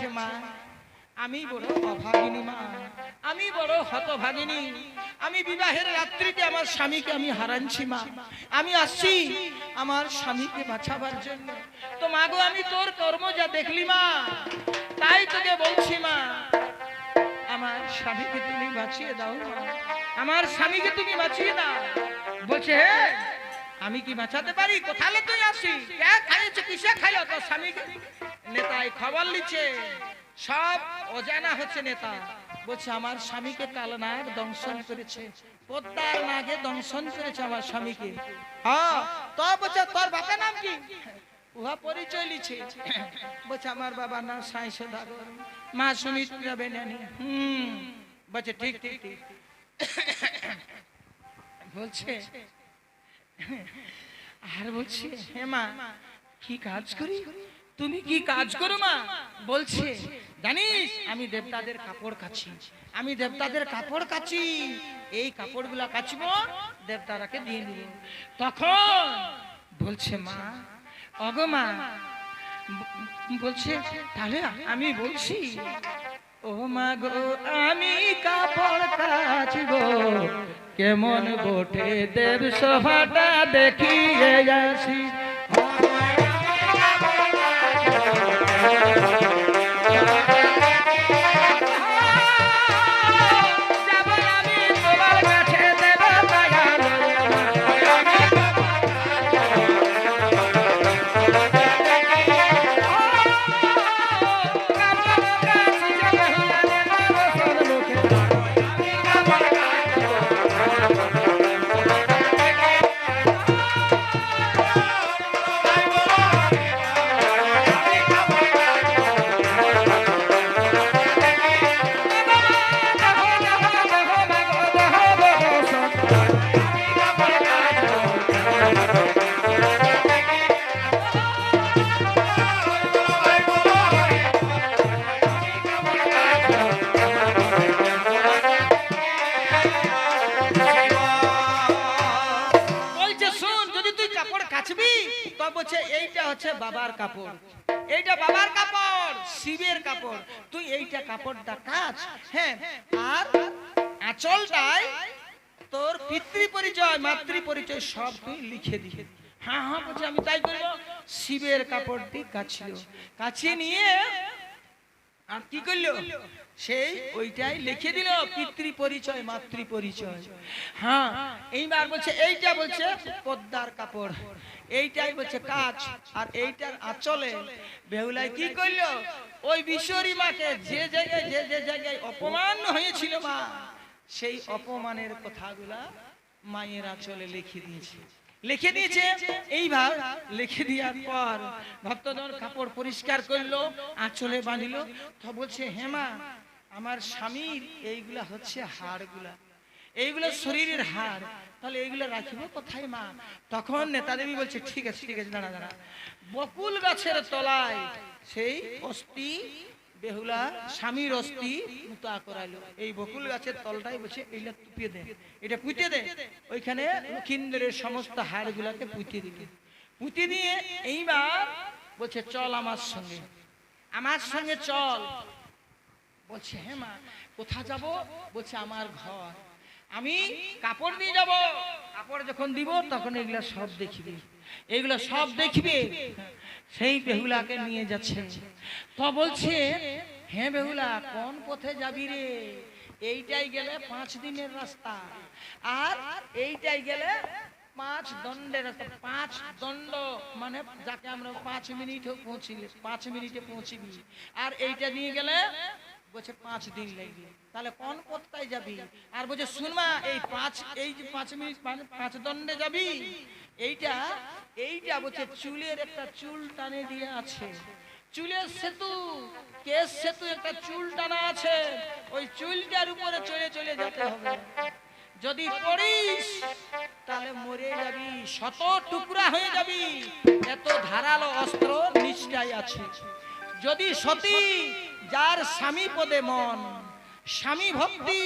বলছে মা আমি বড় অভাগিনী মা, আমি বড় হতভাগিনী, আমি বিবাহের রাত্রিতে আমার স্বামীকে আমি হারাচ্ছি মা, আমি আসছি আমার স্বামীকে বাঁচাবার জন্য। তো মা গো আমি তোর কর্ম যা দেখলি মা, তাই তোকে বলছি মা আমার স্বামীকে তুমি বাঁচিয়ে দাও মা, আমার স্বামীকে তুমি বাঁচিয়ে দাও। বলছে আমি কি বাঁচাতে পারি? কোথালে তুই আসি কে খাইছে কিসে খাইল তোর স্বামীকে? নেতাই খবর লিছে, সব অজানা হচ্ছে নেতা। বলছে আমার স্বামীকে কালনাগ দংশন করেছে, পদ্মার নাগে দংশন করেছে আমার স্বামীকে। হ্যাঁ তো বলছে তোর বাপের নাম কি? উহা পরিচয় লিছে। বলছে আমার বাবা না সাই সদাগর, মা সুমিত্রা বেনানি। বলছে ঠিক ঠিক ঠিক। বলছে আর বলছে হে মা কি কাজ করি? তুমি কি কাজ করো মা? বলছে জানিস আমি দেবতাদের কাপড় কাচি, আমি দেবতাদের কাপড় কাচি, এই কাপড়গুলা কাচবো দেবতারাকে দিয়ে দিব। তখন বলছে মা অগো মা, বলছে তাহলে আমি বলছি ও মা গো আমি কাপড় কাচবো, কেমন বটে দেব সভাটা দেখিয়ে আসি। বাবার কাপড়, এইটা বাবার কাপড়, শিবের কাপড়, তুই এইটা কাপড়টা কাচ। হ্যাঁ আর আঁচলটাই তোর পিতৃ পরিচয় মাতৃ পরিচয় সব তুই লিখে দিয়ে। হ্যাঁ হ্যাঁ বলছে আমি তাই করবো। শিবের কাপড়টি কাছিল, কাছিয়ে নিয়ে আর কি করলো সেই ওইটাই লিখে দিল পিতৃ পরিচয় মাতৃ পরিচয়। হ্যাঁ এইবার বলছে এইটা বলছে পদ্মার কাপড়, এইটাই বলছে কাজ। আর এইটার আঁচলে বেহুলাই কি করলো ওই বিশ্বরী মাকে যে জায়গায় যে জায়গায় অপমান হয়েছিল মা, সেই অপমানের কথাগুলা মায়ের আঁচলে লিখে দিয়েছে, লিখে দিয়েছে। এইবার লিখে দেওয়ার পর ভক্তজন কাপড় পরিষ্কার করলো, আঁচলে বাঁধিল। তো বলছে হেমা আমার স্বামীর এইগুলা হচ্ছে হাড়গুলা, এইগুলো শরীরের হাড়, তাহলে এইগুলো রাখিব কোথায় মা? তখন নেতা দেবী বলছে ঠিক আছে ঠিক আছে দাঁড়া দাঁড়া। বকুল গাছের তলায় সেই অস্থি বেহুলা স্বামীর অস্থি মুতা করাইলো, এই বকুল গাছের তলটাই বসে এইটা পুঁতে দে, এটা পুঁতে দে। ওইখানে লক্ষিন্দরের সমস্ত হাড়গুলাকে পুঁতে দিল, পুঁতে দিয়ে এইবার বলছে চল আমার সঙ্গে, আমার সঙ্গে চল। বলছে হ্যাঁ মা কোথা যাব? বলছে আমার ঘর, আমি কাপড় দিয়ে যাব, কাপড় যখন দিব তখন এগুলা সব দেখবে, এগুলো সব দেখবে। সেই বেহুলাকে নিয়ে যাচ্ছে। তো বলছে হ্যাঁ বেহুলা কোন পথে যাবি রে? এইটাই গেলে 5 দিনের রাস্তা, আর এইটাই গেলে 5 দণ্ডের রাস্তা। 5 দণ্ড মানে যাকে আমরা 5 মিনিটে পৌঁছিলে 5 মিনিটে পৌঁছিবি, আর এইটা নিয়ে গেলে বলছে 5 দিন লাগবে। তাহলে কোন পথটাই যাবি? আর বলছে শুনমা এই যে 5 মিনিট মানে 5 দণ্ডে যাবি, এইটা এইটা বলছে চুলের একটা চুল টানে দিয়ে আছে, চুলের সেতু কেশ সেতু একটা চুল টানা আছে, ওই চুলটার উপরে চলে চলে যেতে হবে। যদি পড়িস তাহলে মরে যাবি, শত টুকরা হয়ে যাবি, এত ধারালো অস্ত্র নিচটাই আছে। যদি সতী যার স্বামী পদে মন, স্বামী ভক্তি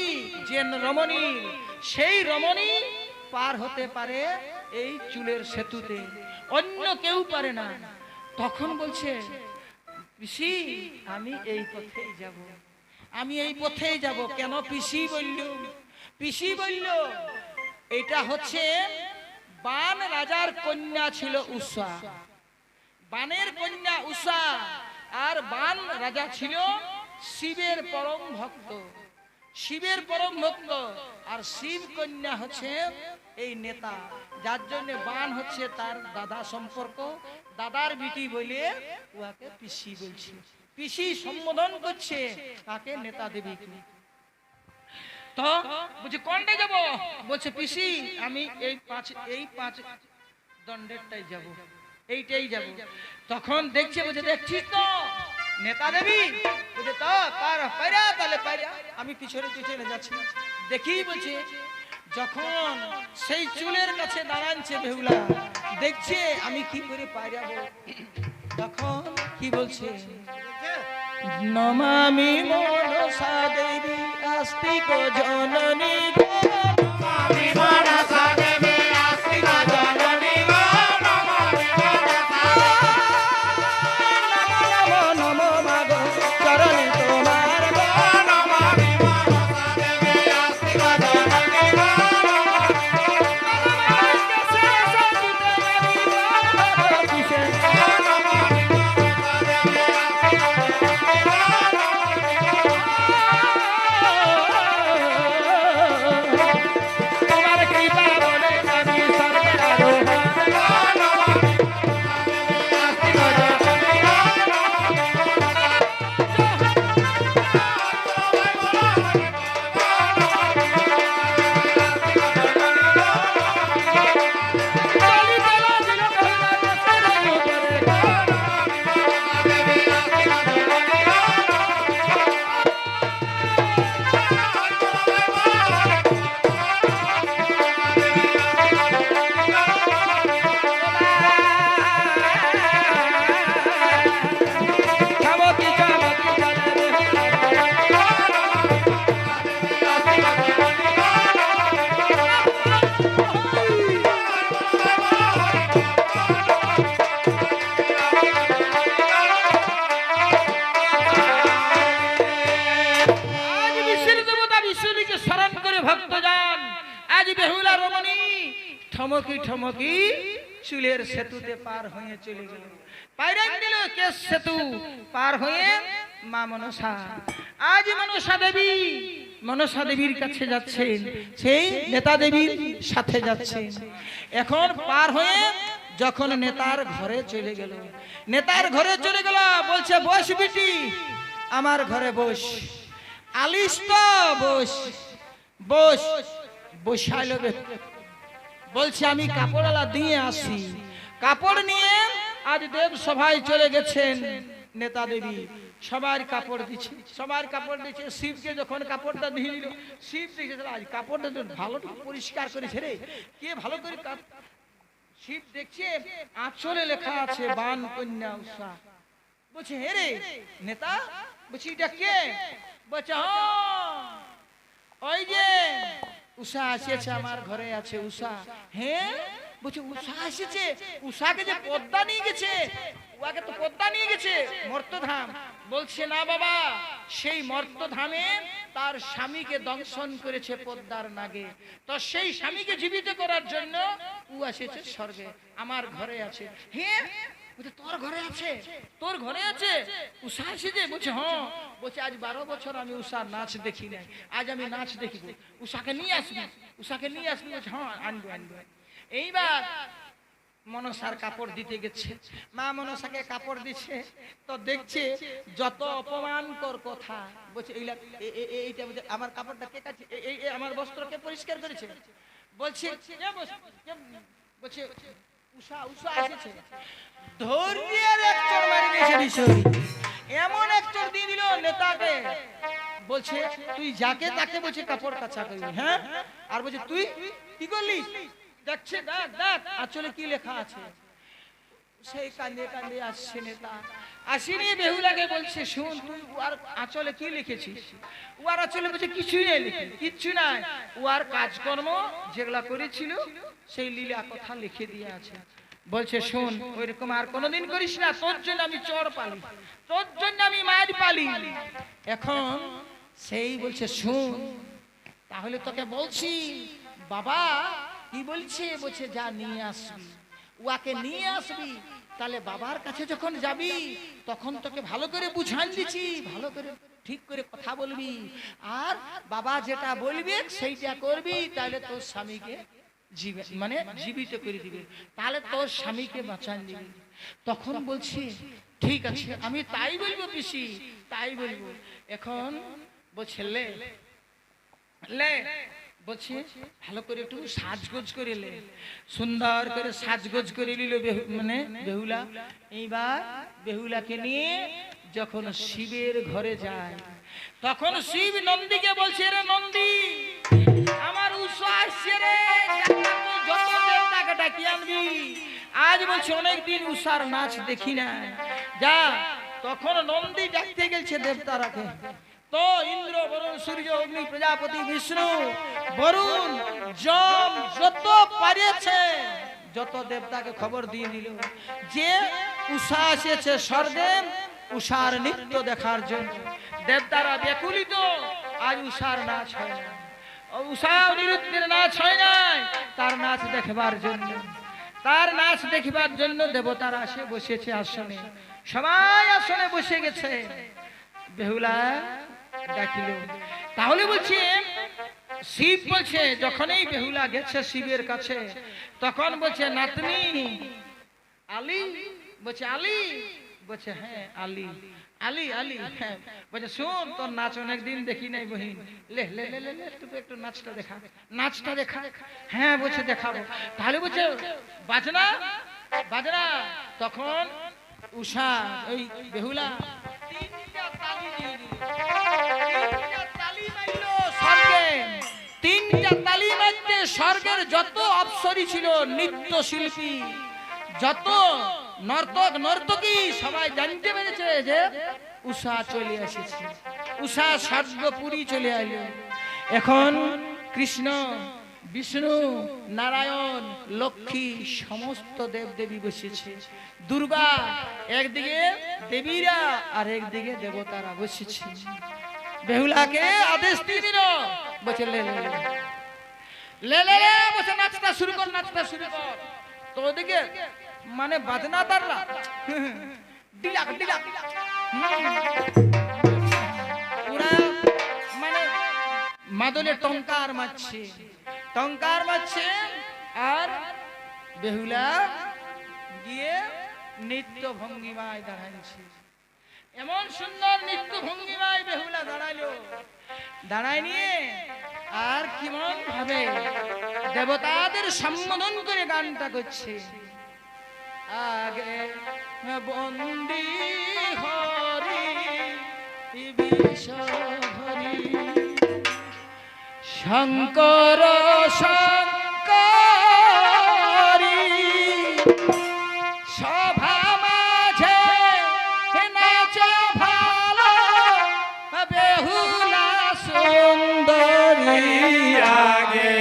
যে রমণী, সেই রমণী পার হতে পারে এই চুলের সেতুতে, অন্য কেউ পারে না। তখন বলছে পিসি আমি এই পথেই যাব, আমি এই পথেই যাব। কেন পিসি বলল? পিসি বলল এটা হচ্ছে বান রাজার কন্যা ছিল উষা, বানের কন্যা উষা। আর বান রাজা ছিল শিবের পরম ভক্ত, শিবের পরম ভক্ত। আর শিব কন্যা হচ্ছে এই নেতা, যার জন্য বান হচ্ছে তার দাদা সম্পর্ক, দাদার বিটি বলে উহাকে পিসি বলছে। পিসি সম্বোধন করছে তাকে নেতা দেবী। তো বলছে কোনটা যাব? বলছে পিসি আমি এই পাঁচ দণ্ডেরটাই যাব, এইটাই যাব। তখন দেখছে, বলছে দেখছিস তো নেতা দেবী? বলছে তো পায়রা, তাহলে পায়রা, আমি পিছনে পিছনে যাচ্ছি। দেখি বলছে যখন সেই চুলের কাছে দাঁড়াচ্ছে বেহুলা, দেখছে আমি কি করে পায়রাবো, তখন কি বলছে, নমামি মনসা দেবী আস্তিক জননী গো, নমামি মনসা দেবী আস্তিক জননী গো, নমামি মনসা নমো নমো মাগো চরণে তোমার গো, নমামি মনসা দেবী আস্তিক জননী গো, ঠমকি ঠমকি চুলের সেতুতে পার হয়ে চলে গেল। পায়রান দিল কেশ সেতু পার হয়ে মা মনসা। আজ মনসা দেবীর কাছে যাচ্ছেন, সেই নেতা দেবীর সাথে যাচ্ছেন। এখন পার হয়ে যখন নেতার ঘরে চলে গেল, নেতার ঘরে চলে গেল, বলছে বস বিটি আমার ঘরে বস, আলিস তো বস, বস বসাইল। বলছে আমি কাপড়ওয়ালা দিয়ে আসি। কাপড় নিয়ে আজ দেব সভায় চলে গেছেন নেতা দেবী। সবার কাপড় দিচ্ছে, সবার কাপড় দিচ্ছে। শিবকে যখন কাপড়টা দিয়ে দিল, শিব দেখেছে আজ কাপড়টা তো ভালো পরিষ্কার করেছে রে, কে ভালো করে। শিব দেখছে আঁচলে লেখা আছে বান কন্যা উষা। বলছে হে রে নেতা, বলছি এটা কে? বলছে ওই যে উষা আসিয়েছে, আমার ঘরে আছে উষা। হ্যাঁ বলছে উষা এসেছে, উষাকে যে পদ্মা নিয়ে গেছে, উহাকে তো পদ্মা নিয়ে গেছে মর্তধাম। বলছে না বাবা, সেই মর্তধামে তার স্বামীকে দংশন করেছে পদ্মার নাগে, তো সেই স্বামীকে জীবিত করার জন্য উ এসেছে স্বর্গে, আমার ঘরে আছে। হ্যাঁ বলছে তোর ঘরে আছে, তোর ঘরে আছে উষা এসেছে? বলছে হ্যাঁ। বলছে আজ 12 বছর আমি উষার নাচ দেখি নাই, আজ আমি নাচ দেখিব, উষাকে নিয়ে আসবি, উষাকে নিয়ে আসবি। বলছে হ্যাঁ আনবো আনবো। এইবার মনসার কাপড় দিতে গেছে, মা মনসাকে কাপড় দিচ্ছে, তো দেখছে যত অপমানকর কথা। বলছে এইটা আমার কাপড়টা কে কাছে, আমার বস্ত্রকে পরিষ্কার করেছে? বলছে বলছে উষা, উষা এসেছে। ধৈর্যের এক চড় মারি দিয়েছে বিষয়, এমন এক চড় দিয়ে দিল নেতাকে। বলছে তুই যাকে তাকে বলছে কাপড় কাচা করবি, হ্যাঁ? আর বলছে তুই কি করলি? দেখছে দেখ দেখ আঁচলে কি লেখা আছে। সেই কান্দে কান্দে আসছে নেতা, আসিনি বেহুলাকে বলছে শুন তুই উয়ার আঁচলে কি লিখেছিস? উয়ার আঁচলে বলছে কিছুই নেই লিখে, কিচ্ছু নাই। উয়ার কাজকর্ম যেগুলা করেছিল সেই লীলা কথা লিখে দিয়ে আছে। বলছে শোন ওইরকম আর কোনোদিন করিস না, তোর জন্য আমি চড় পালি, তোর জন্য আমি মার পালি। এখন সেই বলছে শোন তাহলে তোকে বলছি বাবা কি বলছে, বলছে যা নিয়ে আসবি, উয়াকে নিয়ে আসবি, তাহলে বাবার কাছে যখন যাবি তখন তোকে ভালো করে বুঝান দিচ্ছি, ভালো করে ঠিক করে কথা বলবি, আর বাবা যেটা বলবে সেইটা করবি, তাহলে তোর স্বামীকে মানে জীবিত করে দিবে, তাহলে তোর স্বামীকে বাঁচান দিবি। তখন বলছি ঠিক আছে আমি তাই বলবো পিসি, তাই বলবো। এখন বলছে লে লে বলছে ভালো করে একটু সাজগোজ করে লে, সুন্দর করে সাজগোজ করে নিল মানে বেহুলা। এইবার বেহুলাকে নিয়ে যখন শিবের ঘরে যায় তখন শিব নন্দীকে বলছে রে নন্দী আমার উষা আসছে রে, যত দেবতাকে ডাকি আনবি, আজ বলছে অনেকদিন উষার নাচ দেখি না, যা। তখন নন্দী ডাকতে গেছে দেবতারাকে, তো ইন্দ্র বরুণ সূর্য অগ্নি প্রজাপতি বিষ্ণু বরুণ যম যত পারেছে যত দেবতাকে খবর দিয়ে দিল যে উষা এসেছে স্বর্গে উষার নৃত্য দেখার জন্য। দেবতারা ব্যাকুলিত, আজ উষার নাচ হয় না, উষা অনিরুদ্ধের নাচ হয় নাই, তার নাচ দেখবার জন্য, তার নাচ দেখবার জন্য দেবতারা এসে বসেছে আসনে, সবাই আসনে বসে গেছে। বেহুলা ডাকিল, তাহলে বলছে শিব বলছে যখনই বেহুলা গেছে শিবের কাছে তখন বলছে নাতনি আলী, বলছে আলী, বলছে হ্যাঁ আলী, আলী আলী, হ্যাঁ বলছে শোন তোর নাচ অনেকদিন দেখি নাই বহিন, লে লে লে লে তুই একটু নাচটা দেখা, নাচটা দেখা। হ্যাঁ বলছে দেখাবো, তাহলে বলছে বাজনা বাজনা। তখন উষা ওই বেহুলা তিনটা তালি দিয়ে দিল, তিনটা তালি মারলো স্বর্গে, তিনটা তালি মারতে স্বর্গের যত অপ্সরী ছিল নৃত্য শিল্পী যত নর্তক নর্তকী সবাই জানতে পেরেছে যে উষা চলে এসেছে, উষা স্বর্গপুরী চলে এলো। এখন কৃষ্ণ বিষ্ণু নারায়ণ লক্ষ্মী সমস্ত দেবদেবী বসেছে, দুর্গা একদিকে দেবীরা আর একদিকে দেবতারা বসেছে। বেহুলাকে আদেশ দিয়ে দিল, বলছে লে লে লে লে লে, বলছে নাচটা শুরু কর, নাচটা শুরু কর। তো ওদিকে মানে বাজনা তারলা ডিলাক ডিলাক ওরা মানে মাদলে টঙ্কার মারছে, টঙ্কার মারছে, আর বেহুলা গিয়ে নৃত্য ভঙ্গিমায় দাঁড়াইছে। এমন সুন্দর নৃত্য ভঙ্গিমায় বেহুলা দাঁড়াইলো, দাঁড়ায় নিয়ে আর কেমন ভাবে দেবতাদের সম্বোধন করে গানটা করছে। আগে বন্দি হরি বিষ হরি শঙ্কর শঙ্করি সভা মাঝে নাচ ভালো বেহুলা সুন্দরী আগে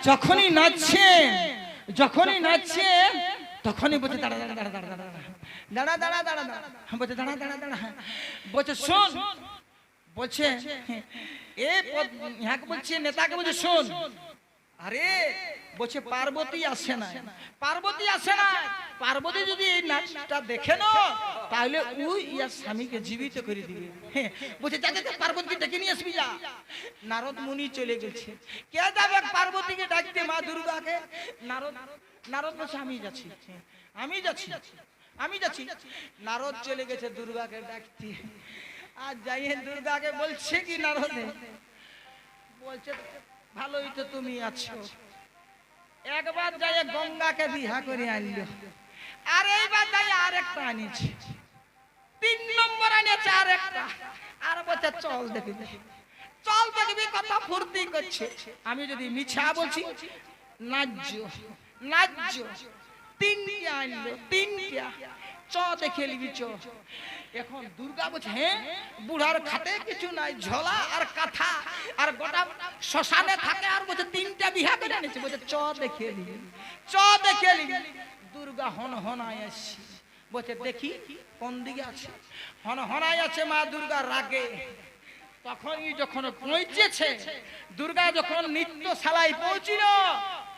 যখনই নাচছে তখনই বলছে দাঁড়া দাঁড়া দাঁড়া দাঁড়া দাঁড়া দাঁড়া দাঁড়া দাঁড়া বলছে দাঁড়া দাঁড়া দাঁড়া বলছে শোন বলছে ইহাকে বলছে নেতাকে বলছে শোন আরে বলছে পার্বতী আসে না পার্বতী যদি এই নাচটা দেখে না তাহলে ওই ইয়ার স্বামীকে জীবিত করে দিবে বলছে যা যা পার্বতীকে ডেকে নিয়ে আসবি যা নারদ মুনি চলে গেছে কে যাবে পার্বতীকে ডাকতে মা দুর্গাকে নারদ বলছে আমি যাচ্ছি নারদ চলে গেছে দুর্গাকে ডাকতে আর যাইয়ে দুর্গাকে বলছে কি নারদে বলছে ভালোই তো তুমি আছো একবার যাই গঙ্গাকে বিহা করে আনলো আর এইবার যাই আরেকটা আনিছে 3 নম্বর আনিছে আরেকটা আর বলছে চল দেখবি কথা ফুর্তি করছে আমি যদি মিছা বলছি নাজ্য 3টা আনলো 3টা চ দেখে নিবি চ এখন দুর্গা বলছে হ্যাঁ বুড়ার খাতে কিছু নাই ঝোলা আর কাঁথা আর গোটা শ্মশানে থাকে আর বলছে 3টা বিহা করে এনেছে বলছে চ দেখে নিবি দুর্গা হনহনায় আসছে বলছে দেখি কোন দিকে আছে হনহনায় আছে মা দুর্গা রাগে তখনই যখন পৌঁছেছে দুর্গা যখন নৃত্যশালায় পৌঁছিল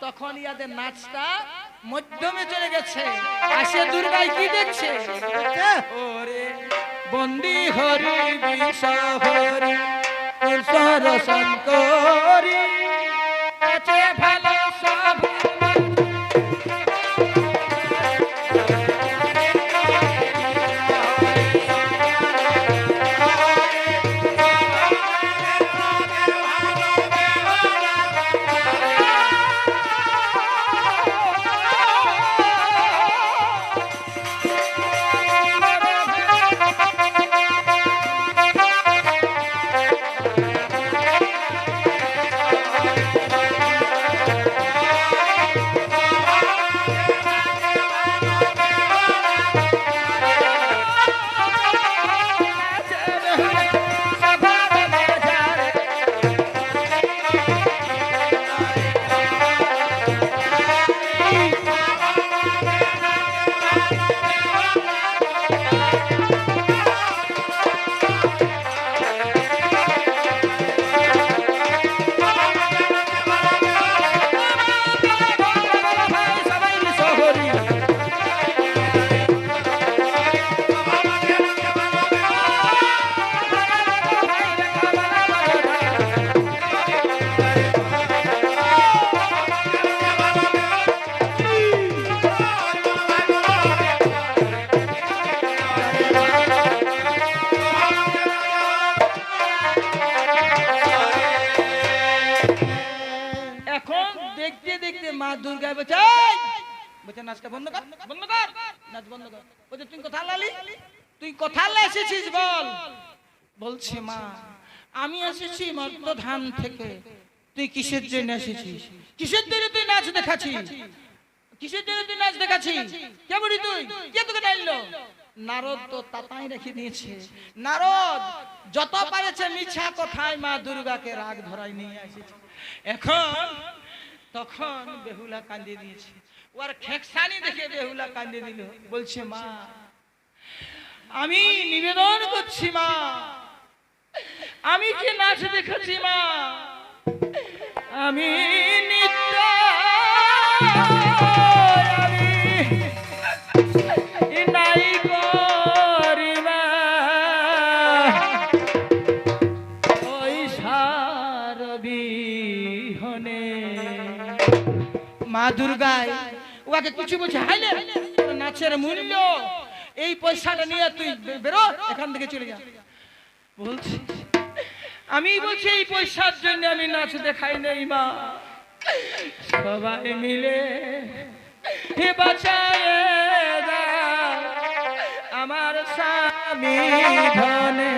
তখন ইয়াদের নাচটা মধ্যমে চলে গেছে আসে দুর্গায় কি দেখছে ওরে বন্দি হরি বিষ হরি ঈশ্বর শঙ্করি আছে ভালো সব মা দুর্গা বলছে নাচটা বন্ধ কর নাচ বন্ধ কর বলছে তুই কথা এসেছিস বল বলছে মা আমি এসেছি মর্তধাম থেকে তুই কিসের জন্য এসেছিস কিসের জন্য তুই নাচ দেখাচ্ছিস কে বলি তুই কে তোকে ডাকলো নারদ তো তাতাই রেখে দিয়েছে নারদ যত পারেছে মিছা কথায় মা দুর্গাকে রাগ ধরাই নিয়ে এসেছে এখন তখন বেহুলা কাঁদে দিয়েছে ওর খেকসানি দেখে বেহুলা কাঁদে দিল বলছে মা আমি নিবেদন করছি মা আমি কি নাচ দেখেছি মা আমি নিত্য নাই করিবা ওই সারবিহনে মা দুর্গায় ওকে কিছু বলছে হাইলে নাচের মূল্য এই পয়সাটা নিয়ে তুই বেরো এখান থেকে চলে যা বলছি আমি বলছি এই পয়সার জন্য আমি নাচ দেখাই নেই মা সবাই মিলে হে বাঁচায় দাও আমার স্বামী ধনে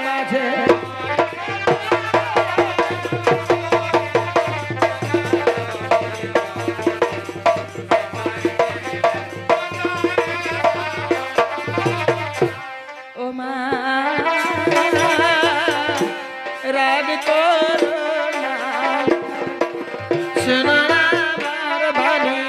মাঝে ও মা রাগ করো না শোনো না আমার বাণী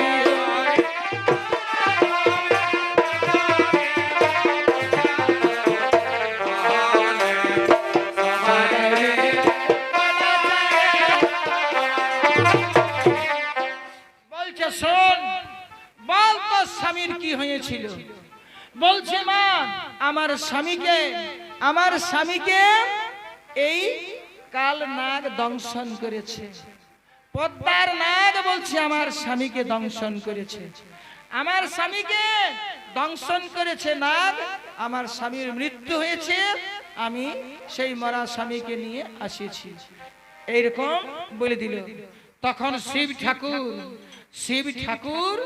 বলছে শোন বল তো স্বামীর কি হয়েছিল বলছে মা আমার স্বামীকে এই কাল নাগ দংশন করেছে পদ্মার নাগ বলছে আমার স্বামীকে দংশন করেছে আমার স্বামীকে দংশন করেছে নাগ আমার স্বামীর মৃত্যু হয়েছে আমি সেই মরা স্বামীকে নিয়ে আসিছি এইরকম বলে দিল তখন শিব ঠাকুর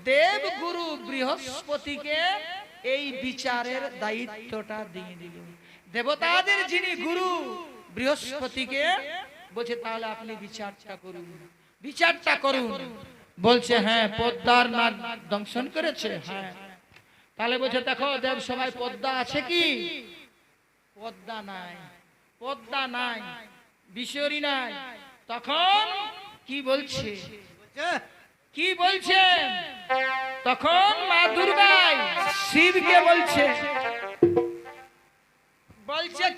দেবগুরু বৃহস্পতিকে এই বিচারের দায়িত্বটা দিয়ে দিল দেবতাদের যিনি গুরু বৃহস্পতিকে বলছে তাহলে আপনি বিচারটা করুন বলছে হ্যাঁ পদ্মার নাগ দংশন করেছে হ্যাঁ তাহলে বলছে দেখো দেব সবাই পদ্মা আছে কি পদ্মা নাই বিশ্বরী নাই তখন কি বলছে তখন মা দুর্গাই শিবকে বলছে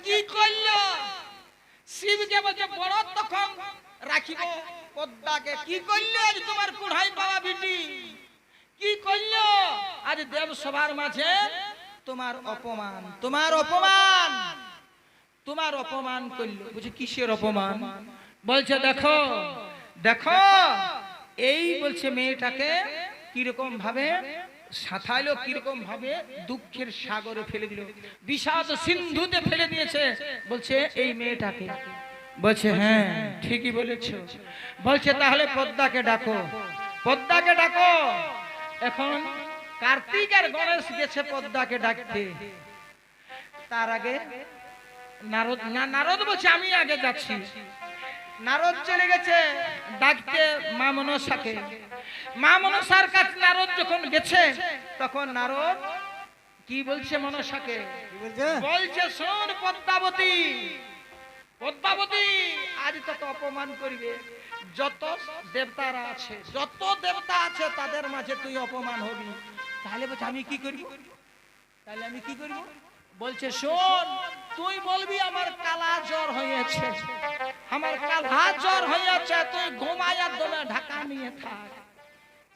কি করলো শিবকে বলছে বড় তখন রাখিব পদ্মাকে কি করলো আজ তোমার কুড়াই বাবা বিটি কি করলো আজ দেব সবার মাঝে তোমার অপমান করলো বুঝি কিসের অপমান বলছে দেখো এই বলছে মেয়েটাকে কিরকম ভাবে সাঁথাইলো কিরকম ভাবে দুঃখের সাগরে ফেলে দিল বিষাদ সিন্ধুতে ফেলে দিয়েছে বলছে এই মেয়েটাকে বলছে হ্যাঁ ঠিকই বলেছো বলছে তাহলে পদ্মাকে ডাকো এখন কার্তিক আর গণেশ গেছে পদ্মাকে ডাকতে তার আগে নারদ বলছে আমি আগে যাচ্ছি নারদ চলে গেছে ডাকতে মা মনসার কাছে নারদ যখন গেছে তখন নারদ কি বলছে মনসাকে বলছে শোন পদ্মাবতী আজ তোকে অপমান করিবে যত দেবতা আছে তাদের মাঝে তুই অপমান হবি তাহলে বলছে আমি কি করব বলছে শোন তুই বলবি আমার কালা জ্বর হয়েছে তুই ঘুমায়া দমে ঢাকা নিয়ে থাক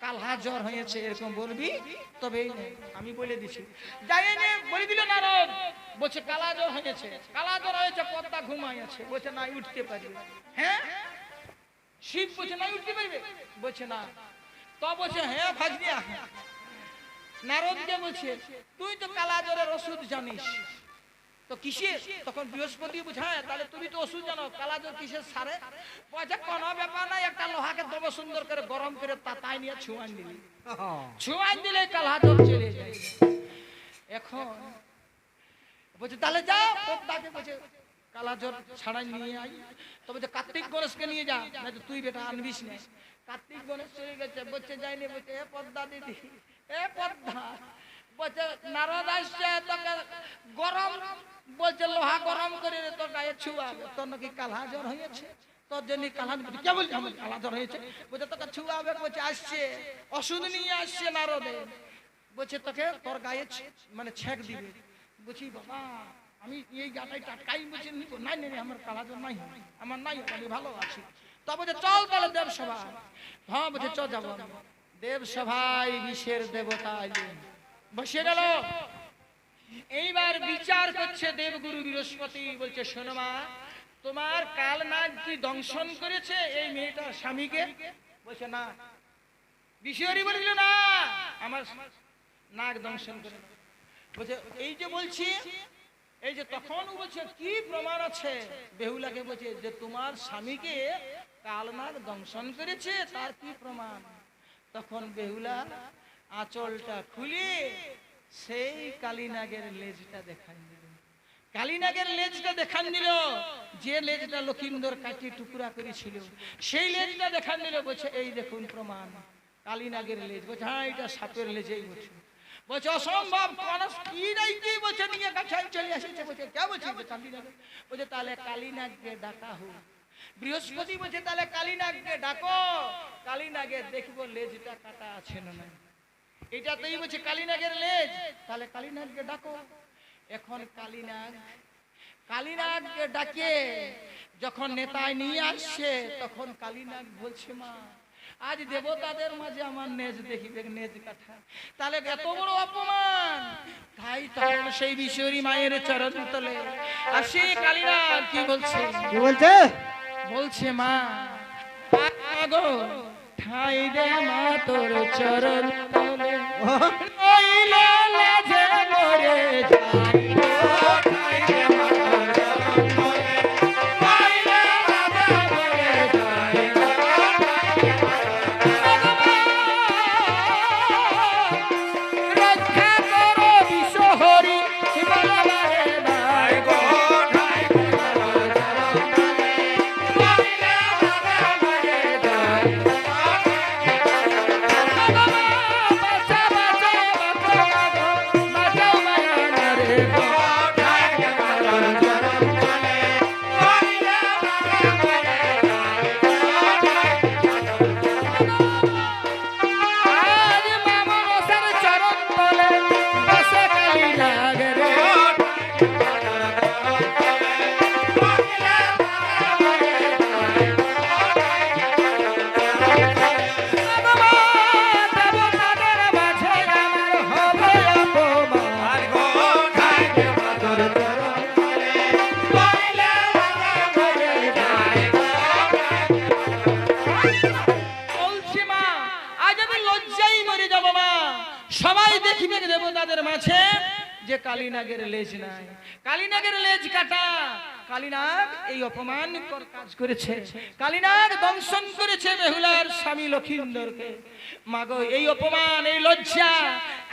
কালা জ্বর হয়েছে এরকম বলবি তবেই আমি বলে দিছি যাইনি বলে দিল নারদ বলছে কালা জ্বর হয়েছে পদ্মা ঘুমাই আছে বলছে না উঠতে পারবে হ্যাঁ শিব বলছে না উঠতে পারবে বলছে না তো বলছে হ্যাঁ ভাগনিয়া নারদকে বলছে তুই তো কালা জ্বরের ওষুধ জানিস তো কিসের তখন বৃহস্পতি বুঝায় তাহলে তুমি তো ওষুধ জানো কালা জ্বর কিসের সারে বলছে কোনো ব্যাপার নাই একটা লোহাকে দম সুন্দর করে গরম করে তাতাই নিয়ে ছুঁয়ান দিলে কালা জ্বর চলে যায় এখন বলছে তাহলে যা পদ্মাকে বলছে কালা জ্বর ছাড়াই নিয়ে আই তো বলছে কার্তিক গণেশকে নিয়ে যা না তুই বেটা আনবিস না কার্তিক গণেশ চলে গেছে বলছে যাইনি বলছে এ পদ্মা দিদি পদ্মা বলছে নারদ আসছে তোকে গরম বলছে লোহা গরম করে তোর গায়ে ছুয়াবে তোর নাকি কালা জ্বর হয়েছে তোর জন্য কালা কে বলছে আমার কালা জ্বর হয়েছে বলছে তোকে ছুয়াবে বলছে আসছে ওষুধ নিয়ে আসছে নারদে বলছে তোকে তোর গায়ে মানে ছেক দিবে বলছি বাবা আমি এই গাটাই টাটকাই বলছি নাই আমার কালা জ্বর নাই আমার নাই আমি ভালো আছি তো বলছে চল তাহলে দেব সভা হ্যাঁ বলছে চল যাবো দেব সভায় বিশ্বের দেবতা বসে গেল এইবার বিচার করছে দেবগুরু বৃহস্পতি বলছে শোনো মা তোমার কাল নাগ কি দংশন করেছে এই মেয়েটার স্বামীকে বলছে না বিষয়রি বলল না আমার নাগ দংশন করে বলছে এই যে বলছি এই যে তখন বলছে কি প্রমাণ আছে বেহুলাকে বলছে যে তোমার স্বামীকে কাল নাগ দংশন করেছে তার কি প্রমাণ তখন বেহুলা আঁচলটা খুলে সেই কালী নাগের লেজটা দেখাই দিল কালীনাগের লেজটা দেখান দিল, যে লেজটা লক্ষিন্দর কাটিয়ে টুকরা করেছিল সেই লেজটা দেখান দিল। বলছে এই দেখুন প্রমাণ, কালীনাগের লেজ। বলছে হ্যাঁ এটা সাপের লেজেই। বলছে বলছে অসম্ভব, মানুষ কি নাই কি বলছে নিয়ে কাছে চলে আসছে। বলছে কে বলছে? কালীনাগ। বলছে তাহলে কালীনাগকে ডাকা হোক। বৃহস্পতি বলছে তাহলে কালীনাগকে ডাকো, কালীনাগের দেখবো লেজটা কাটা আছে না নাই। এটাতেই বলছে কালীনাগের লেজ, তাহলে কালীনাগকে ডাকো। এখন কালীনাগকে ডাকে যখন নেতায় নিয়ে আসছে, তখন কালীনাগ বলছে মা আজ দেবতাদের মাঝে আমার নেজ দেখিবে, নেজ কাটা। তাহলে এত বড় অপমান। তাই তখন সেই বিশ্বরী মায়ের চরণ তলে আসি কালীনাগ কি বলছে? কি বলছে? বলছে মা গো ঠাই দে মা তোর চরণ তলে, নইলে লেজে মরে যাই গো, ঠাই দে মা তোর চরণ তলে, নইলে লেজে মরে যাই গো, রক্ষা করো বিশ্বহরি শিবলারে নাই গো, ঠাই দে মা তোর চরণ তলে, নইলে লেজে মরে যাই গো, বাঁচা বাঁচা বাঁচাও মায়া রে গো, ঠাই দে মা তোর চরণ তলে, নইলে লেজে মরে যাই গো, আজ মা মনসার চরণ তলে বসে কালীনাগ রে, দেবতাদের মাঝে আমার হবে অপমান গো, ঠাই দে মা তোর চরণ তলে, নইলে লেজে মরে যাই গো। বলছি মা আজ আমি লজ্জায় মরে যাব মা। সবাই দেখবে দেবতাদের মাঝে যে কালীনাগের লেজ নাই, কালীনাগের লেজ কাটা। কালীনাগ এই অপমানকর কাজ করেছে, কালীনাগ দংশন করেছে বেহুলার স্বামী লক্ষিন্দরকে। মাগো এই অপমান এই লজ্জা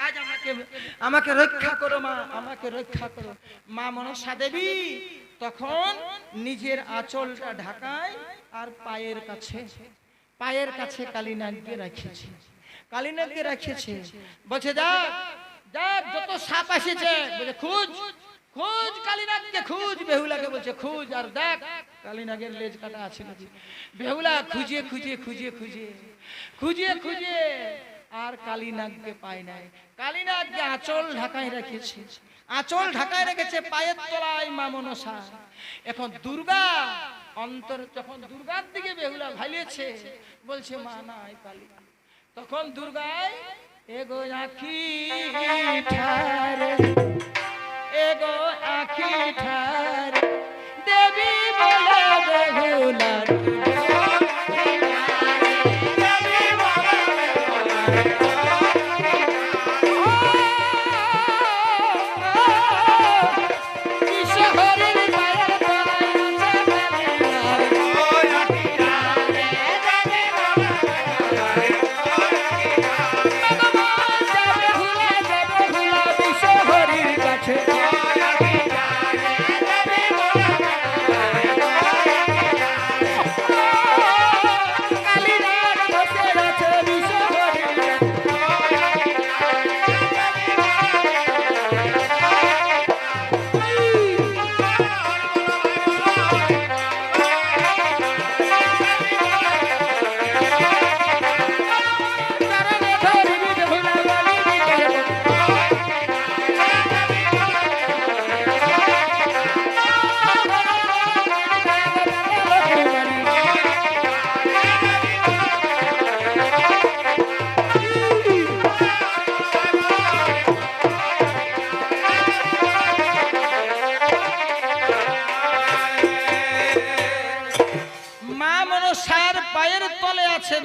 আজ আমাকে রক্ষা করো মা, আমাকে রক্ষা করো। মা মনসা দেবী তখন নিজের আঁচলটা ঢাকায় আর পায়ের কাছে কালীনাগকে রাখিয়েছে, কালীনাগকে রাখিয়েছে। বলছে দেখ দেখ যত সাপ আসেছে, বলছে খুঁজ খুঁজ কালীনাগকে খুঁজ। বেহুলাকে বলছে খুঁজ আর দেখ কালীনাগের লেজ কাটা আছে নাকি। বেহুলা খুঁজে খুঁজে খুঁজে খুঁজে খুঁজে খুঁজে আর কালীনাগকে পায় নাই। কালীনাগকে আঁচল ঢাকায় রেখেছে, আঁচল ঢাকায় রেখেছে পায়ের তলায় মা মনসা। এখন দুর্গা অন্তর, যখন দুর্গার দিকে বেহুলা ভালিয়েছে, বলছে মা নাই কালী। তখন দুর্গায় এগো আখি ঠারে, এগো আখি ঠারে দেবী বলে বেহুলা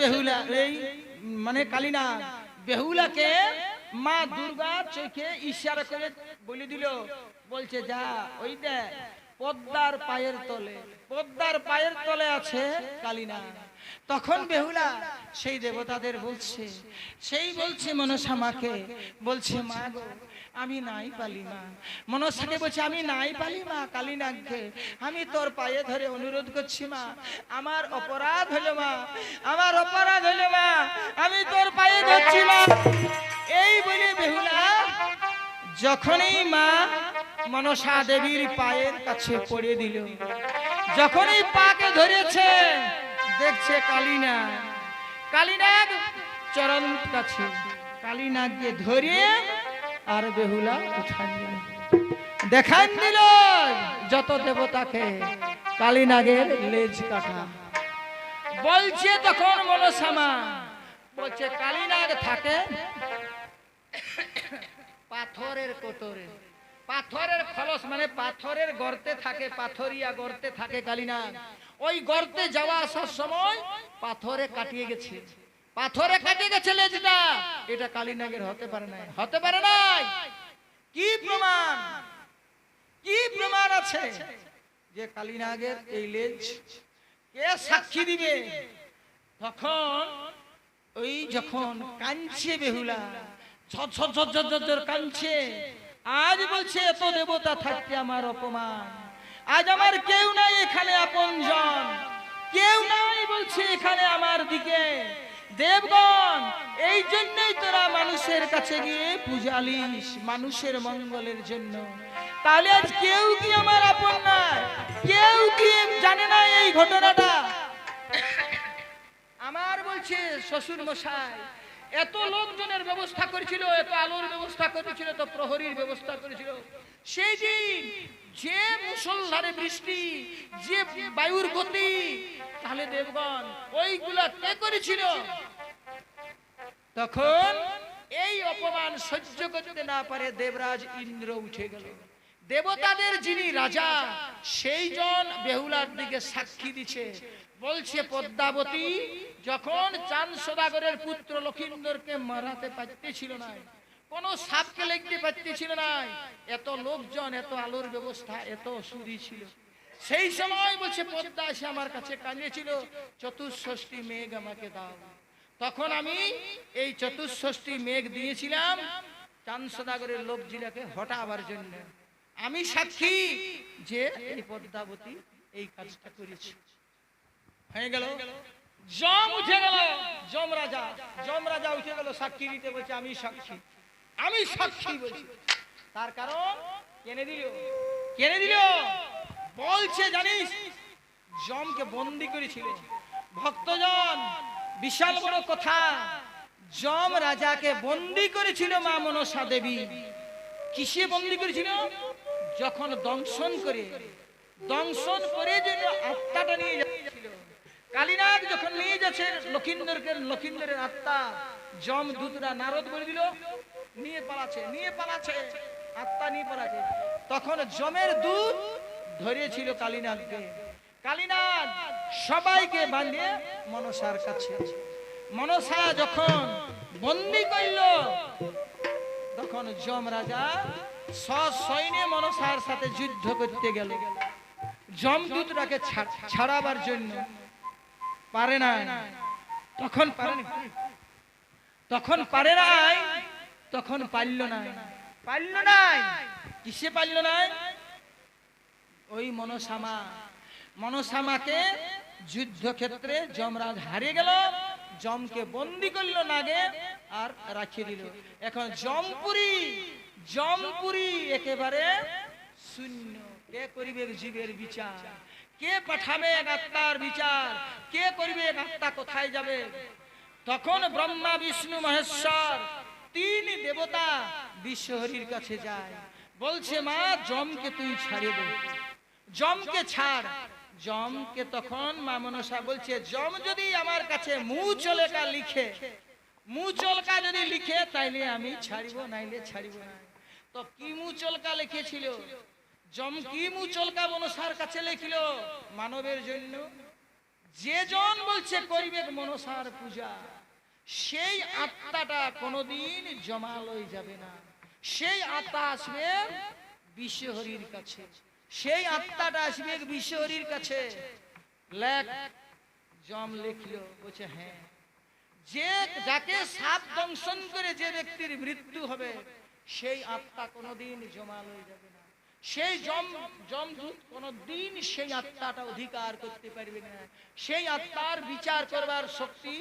বেহুলা এই মানে কালীনাগ বেহুলাকে মা দুর্গা চোখে ইশারা করে বলে দিল, বলছে যা ওই দেখ পদ্মার পায়ের তলে, পদ্মার পায়ের তলে আছে কালীনাগ। তখন বেহুলা সেই দেবতাদের বলছে, সেই বলছে মনসা মাকে, বলছে মা গো আমি নাই পালি মা। মনসাকে বলছে আমি নাই পালি মা কালীনাগকে, আমি তোর পায়ে ধরে অনুরোধ করছি মা, আমার অপরাধ হলো মা, আমার অপরাধ হলো মা, আমি তোর পায়ে ধরছি মা। এই বলে বেহুলা যখনই মা মনসা দেবীর পায়ের কাছে পড়ে দিল, যখনই পাকে ধরেছে দেখছে কালীনাগ, কালীনাগ চরণ কাছে, কালীনাগকে ধরে আর বেহুলা উঠান দিল, দেখান দিল যত দেবতাকে কালীনাগের লেজ কাটা। বলছে তখন মনসা মা, বলছে কালীনাগ থাকে পাথরের কোটরে, পাথরের খলস মানে পাথরের গর্তে থাকে, পাথরিয়া গর্তে থাকে কালীনাগ। ওই গর্তে যাওয়া আসার সময় পাথরে কাটিয়ে গেছে, পাথরে কাটিয়ে গেছে লেজটা, এটা কালীনাগের হতে পারে না, হতে পারে না। কি প্রমাণ, কি প্রমাণ আছে যে কালীনাগের এই লেজ? কে সাক্ষী দিবে? তখন ওই যখন কাঁদছে বেহুলা, ঝরঝর কাঁদছে, আজ বলছে এত দেবতা থাকতে আমার অপমান, আজ আমার কেউ নাই এখানে আপনজন, কেউ নাই বলছে এখানে আমার দিকে। দেবগণ, এই জন্যই তোরা মানুষের কাছে গিয়ে পূজালিস, মানুষের মঙ্গলের জন্য। তাহলে আজ কেউ কি আমার আপন নাই? কেউ কি জানে না এই ঘটনাটা? আমার বলছে শ্বশুর মশাই এত লোকজনের ব্যবস্থা করেছিল, এত আলোর ব্যবস্থা করেছিল, তো প্রহরীর ব্যবস্থা করেছিল। সেই দিন যে মুষলধারে বৃষ্টি, যে বায়ুর গতি, তাহলে দেবগণ ওইগুলা কে করেছিল? তখন এই অপমান সহ্য করতে না পারে দেবরাজ ইন্দ্র উঠে গেল। দেবতাদের যিনি রাজা, সেই জন বেহুলার দিকে সাক্ষী দিচ্ছে, বলছে পদ্মাবতী যখন চাঁদ সদাগরের পুত্র লক্ষিন্দরকে মারাতে পারতেছিল না, কোন সাপকে লেগতে পারতেছিল না, এত লোকজন, এত আলোর ব্যবস্থা, এত সুরি ছিল, সেই সময় বলছে পদ্মা এসে আমার কাছে কাঁদিয়েছিল, চতুষ্ষষ্ঠী মেঘ আমাকে দাও। তখন আমি এই চতুষ্ষষ্ঠী মেঘ দিয়েছিলাম চাঁদ সদাগরের লোক জিলাকে হটাবার জন্য। আমি সাক্ষী যে এই পদ্মাবতী এই কাজটা করেছে। হয়ে গেল, জম উঠে গেল, যম রাজা উঠে গেল সাক্ষী দিতে, বলছে আমি সাক্ষী, আমি সাক্ষী বলছি। তার কারণ কেনে দিল, কেনে দিল বলছে জানিস, যমকে বন্দি করেছিল ভক্তজন, বিশাল বড় কথা, যম রাজাকে বন্দি করেছিল মা মনসা দেবী। কিসে বন্দি করেছিল? যখন দংশন করে যেন আত্মাটা নিয়ে যাচ্ছিল, কালীনাগ যখন নিয়ে যাচ্ছে লক্ষিন্দরের আত্মা, যম দূতরা নারদ বলে দিল নিয়ে পালাচ্ছে, নিয়ে পালাচ্ছে, আত্মা নিয়ে পালাচ্ছে। তখন যমের দূত ধরেছিল কালীনাগকে, কালীনাগ সবাইকে বাঁধিয়ে মনসার কাছে, মনসা যখন বন্দি করল, তখন যম রাজা সসৈন্যে মনসার সাথে যুদ্ধ করতে গেল, যমদূতটাকে ছাড়াবার জন্য পারে না, তখন পারে নাই, তখন পারল না, কিসে পারল না? ওই মনসামাকে যুদ্ধক্ষেত্রে যমরাজ হারিয়ে গেল, যমকে বন্দি করলো নাগে আর রাখিয়ে দিল। এখন জমপুরি একেবারে শূন্য। কে করিবে জীবের বিচার? কে পাঠাবে আত্মার বিচার? কে করিবে আত্মা কোথায় যাবে? তখন ব্রহ্মা বিষ্ণু মহেশ্বর তিন দেবতা বিশ্বহরির কাছে যায়, বলছে মা যমকে তুই ছাড়িয়ে দে, যমকে ছাড়। যমকে তখন মা মনসা বলছে, যম যদি আমার কাছে মুচলকা যদি লিখে তাইলে আমি ছাড়িব, নাইলে ছাড়িব না। তো কি মুচলকা লিখেছিল? যম কি মুচলকা মনসার কাছে লিখিল? মানবের জন্য যে জন বলছে করিবে মনসার পূজা, সেই আত্মাটা কোনদিন জমালয় যাবে না, সেই আত্মা আসবে বিশ্বহরির কাছে, সেই আত্মাটা আসবে বিশ্বহরির কাছে। লেখ যম লিখলো, বলছে হ্যাঁ, যে যাকে সাপ দংশন করে যে ব্যক্তির মৃত্যু হবে, সেই আত্মা কোনোদিন জমা লয়ে যাবে না, সেই যমদূত কোনোদিন সেই আত্মাটা অধিকার করতে পারবে না, সেই আত্মার বিচার করবার শক্তি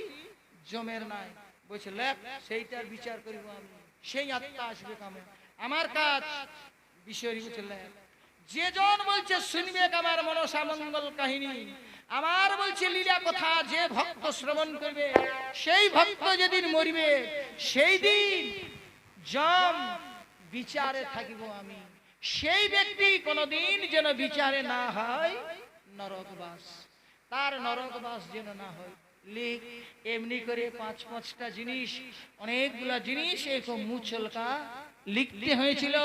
জমের নাই। বলছে লেখ সেইটার বিচার করিব আমি, সেই আত্মা আসবে কামে, আমার কাজ বিষয় বলছে লেখ। যে জন বলছে শুনবে আমার মনসা মঙ্গল কাহিনী, আমার বলছে লীলা কথা, যে ভক্ত শ্রবণ করবে সেই ভক্ত যেদিন মরিবে সেই দিন যম বিচারে থাকিব আমি, সেই ব্যক্তি কোনদিন যেন বিচারে না হয় নরকবাস, তার নরকবাস যেন না হয়। লিখ এমনি করে পাঁচ পাঁচটা জিনিস, অনেকগুলা জিনিস এই মুচলকা লিখতে হয়েছিল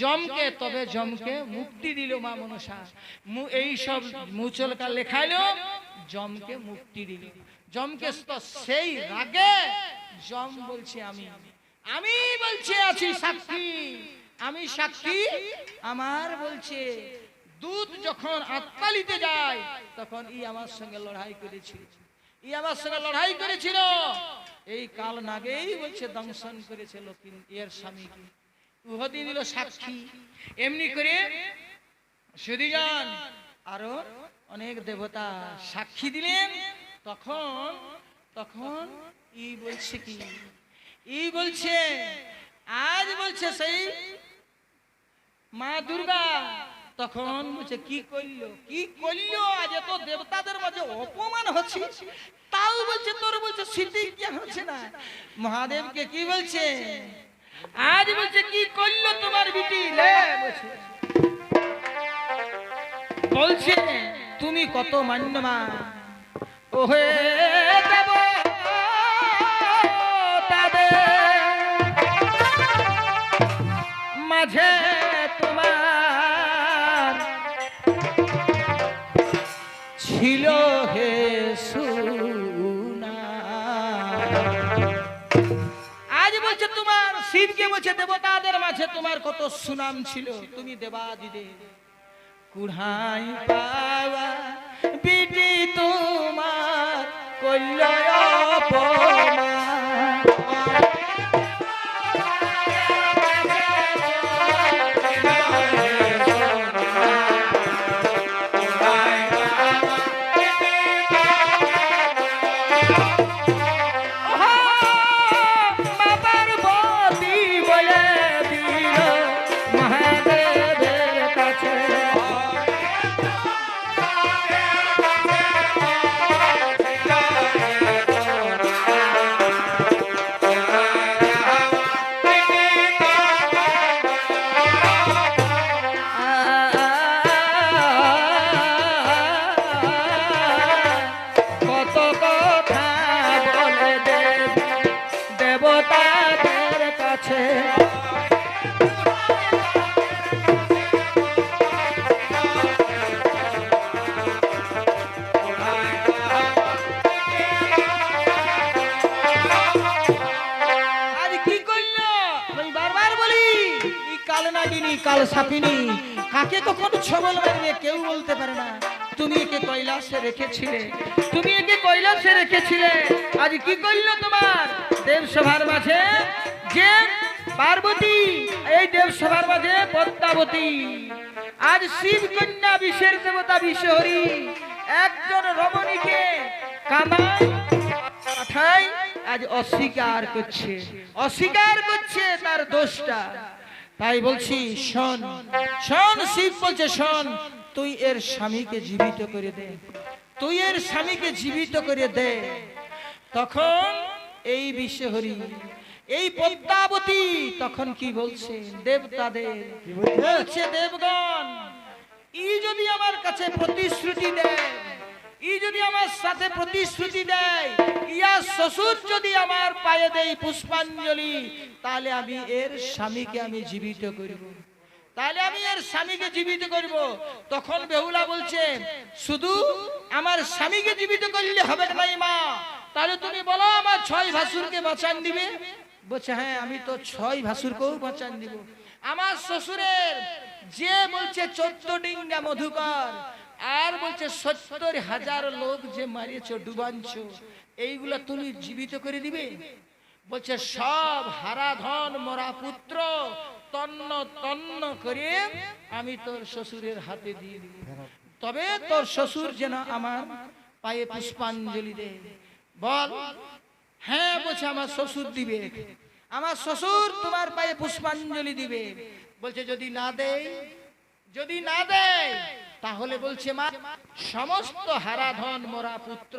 যমকে, তবে যমকে মুক্তি দিল মা মনসা। এই সব মুচলকা লেখাইলো, যমকে মুক্তি দিল। যমকে তো সেই রাগে যম বলছে আমি বলছে আছি সাক্ষী, আমি সাক্ষী। আমার বলছে দূত যখন আত্মালিতে যায় তখন আমার সঙ্গে লড়াই করেছিল, আমার সঙ্গে লড়াই করেছিল। এই কাল নাগেই বলছে দংশন করেছিল এর স্বামীকে, উহদি দিল সাক্ষী। এমনি করে সুধীজন আরো অনেক দেবতা সাক্ষী দিলেন। তখন বলছে কি, বলছে আজ বলছে সেই মা দুর্গা তখন বলছে কি করলো আজ এত দেবতাদের মাঝে অপমান হচ্ছে, তাও বলছে তোর বলছে স্মৃতি জ্ঞান হচ্ছে না। মহাদেবকে কি বলছে, আজ বলছে কি করলো তোমার বিটি, বলছে তুমি কত মান্যমান ওহে দেব মাঝে তোমার ছিল হে সুনা। আজ বলছে তোমার শিবকে বলছে দেবতাদের মাঝে তোমার কত সুনাম ছিল, তুমি দেবাদিদেব কুড়াই পাওয়া বিটি তোমার কইল অপমান। কাল সাপিনী কাকে কখন ছবল মারবে কেউ বলতে পারে না। তুমি একে কৈলাসে রেখেছিলে, তুমি একে কৈলাসে রেখেছিলে, আজ কি করলো তোমার দেবসভার মাঝে যে পার্বতী, এই দেবসভার মাঝে পদ্মাবতী। আজ শিব কন্যা বিশ্বের দেবতা বিশ্বহরি একজন রমণীকে কামাই পাঠাই আজ অস্বীকার করছে তার দোষটা। তাই বলছি শোন শোন, শিব বলছে শোন, তুই এর স্বামীকে জীবিত করে দে, তুই এর স্বামীকে জীবিত করে দে। তখন এই বিশ্বহরি এই পদ্মাবতী তখন কি বলছে দেবতাদের, বলছে দেবগণ যদি আমার কাছে প্রতিশ্রুতি দেয়, যদি আমার সাথে প্রতিশ্রুতি দেয়, ইয়ার শ্বশুর যদি আমার পায়ে দেয় পুষ্পাঞ্জলি, তাহলে আমি এর স্বামীকে আমি জীবিত করব, তাহলে আমি এর স্বামীকে জীবিত করব। তখন বেহুলা বলছে শুধু আমার স্বামীকে জীবিত করলে হবে না মা, তাহলে তুমি বলো আমার 6 ভাসুরকে বাঁচান দিবে। বলছে হ্যাঁ আমি তো 6 ভাসুরকেও বাঁচান দিব। আমার শ্বশুরের যে বলছে 14 ডিঙ্গা মধুকর, আর বলছে 70,000 লোক যে মারিয়েছো ডুবানছো, এইগুলা তুমি জীবিত করে দিবে। বলছে সব হারাধন মোরা পুত্র তন্ন তন্ন করে আমি তোর শ্বশুরের হাতে দিয়ে দিই, তবে তোর শ্বশুর যেন আমার পায়ে পুষ্পাঞ্জলি দে। বল। হ্যাঁ বলছে আমার শ্বশুর দিবে, আমার শ্বশুর তোমার পায়ে পুষ্পাঞ্জলি দিবে। বলছে যদি না দেয়, যদি না দেয় তাহলে বলছে মা সমস্ত হারাধন মোরা পুত্র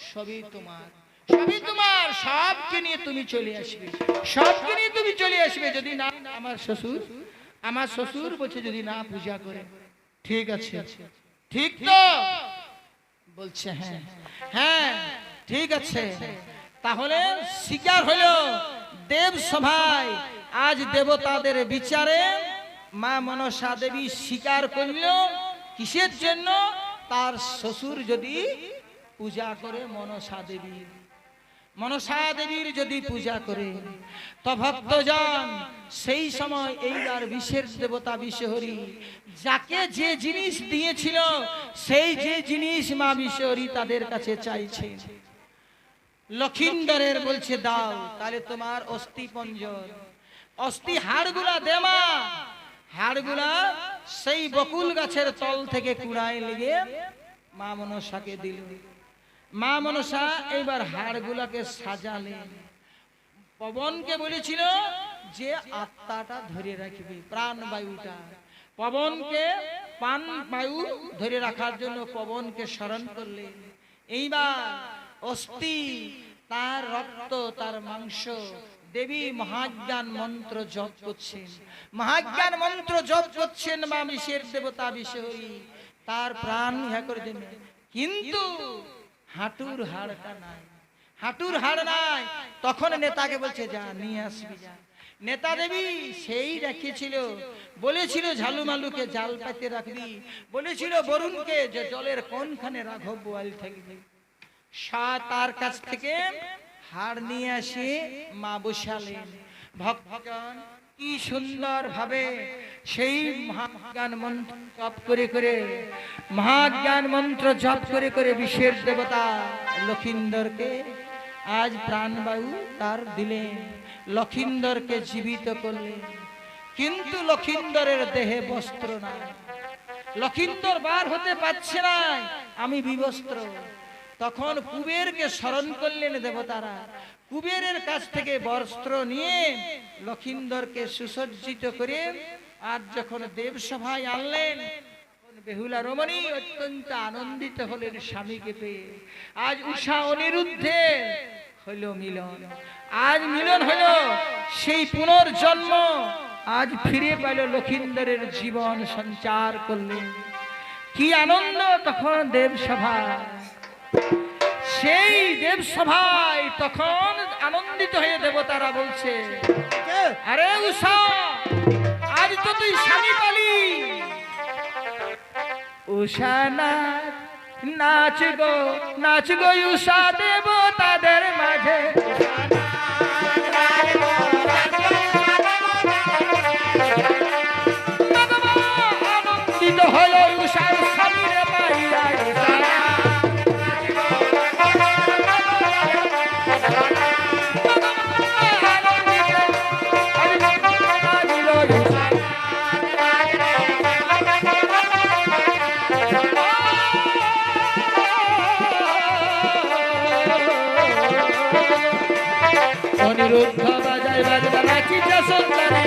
সবই তোমার, সবই তোমার, সবকে নিয়ে তুমি চলে আসবে, সবকে নিয়ে তুমি চলে আসবে। যদি না আমার শ্বশুর, আমার শ্বশুর বলছে যদি না পূজা করে। ঠিক আছে, ঠিক তো? বলছে হ্যাঁ হ্যাঁ ঠিক আছে। তাহলে স্বীকার হলো দেব সভায় আজ দেবতাদের বিচারে মা মনসা দেবী স্বীকার করল। কিসের জন্য? তার শ্বশুর যদি পূজা করে মনসা দেবী, মনসা দেবীর যদি পূজা করে তো ভক্তজন সেই সময় এইবার বিশেষ দেবতা বিশ্বহরি যাকে যে জিনিস দিয়েছিল সেই যে জিনিস মা বিশ্বহরি তাদের কাছে চাইছে। লক্ষিন্দরের বলছে দাও, তাহলে তোমার অস্থি পঞ্জর, অস্থি হাড়গুলা দে মা। হাড়গুলা সেই বকুল গাছের তল থেকে কুড়ায় লেগে মা মনসাকে দিল। মা মনসা এইবার হাড়গুলাকে সাজালেন। পবনকে বলেছিল যে আত্মাটা ধরে রাখবে, প্রাণ বায়ুটা, পবনকে প্রাণ বায়ু ধরে রাখার জন্য পবনকে স্মরণ করলেন। এইবার অস্থি, তার রক্ত, তার মাংস দেবী মহাজ্ঞান মন্ত্র জপ করছেন, মহাজ্ঞান মন্ত্র জপ করছেন মা বিশের দেবতা বিশ্বহরি, তার প্রাণ ইহা করে দেন। কিন্তু হাঁটুর হাড়টা নাই, হাঁটুর হাড় নাই। তখন নেতাকে বলছে যা নিয়ে আসবি যা। নেতা দেবী সেই রেখেছিল, বলেছিল ঝালুমালুকে জাল পাতে রাখবি, বলেছিল বরুণকে যে জলের কোনখানে রাঘব বোয়াল থাকবে। তার কাছ থেকে হাড় নিয়ে আসে মা বসালেন। ভক্তগণ কি সুন্দর ভাবে সেই মহাজ্ঞান মন্ত্র জপ করে করে, মহাজ্ঞান মন্ত্র জপ করে করে বিশেষ দেবতা লক্ষিন্দরকে আজ প্রাণবায়ু তার দিলেন, লক্ষিন্দরকে জীবিত করলেন। কিন্তু লক্ষিন্দরের দেহে বস্ত্র নাই, লক্ষিন্দর বার হতে পারছে না, আমি বিবস্ত্র। তখন কুবেরকে স্মরণ করলেন দেবতারা, কুবেরের কাছ থেকে বস্ত্র নিয়ে লক্ষিন্দরকে সুসজ্জিত করে আর যখন দেবসভায় আনলেন, বেহুলা রমণী অত্যন্ত আনন্দিত হলেন স্বামীকে পেয়ে। আজ উষা অনিরুদ্ধে হলো মিলন, আজ মিলন হলো, সেই পুনর্জন্ম আজ ফিরে পেল, লক্ষিন্দরের জীবন সঞ্চার করলেন। কি আনন্দ তখন দেবসভায়, সেই দেবসভায় তখন আনন্দিত হয়ে দেবতারা বলছে আরে উষা আজ তো তুই স্বামী পালি। উষা নাচ, নাচ গো নাচ গো উষা দেবতাদের মাঝে, আনন্দিত হল উষার স্বামীর পাইয়া। অনিরুদ্ধ বাজায় বাজনা নাচিছে সুন্দরী,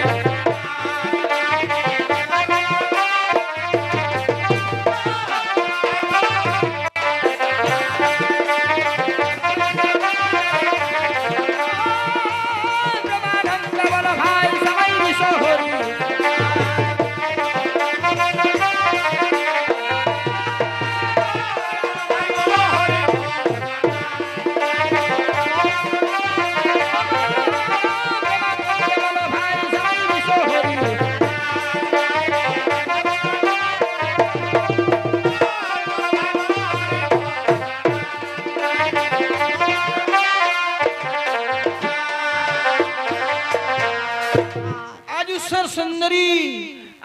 সুন্দরী,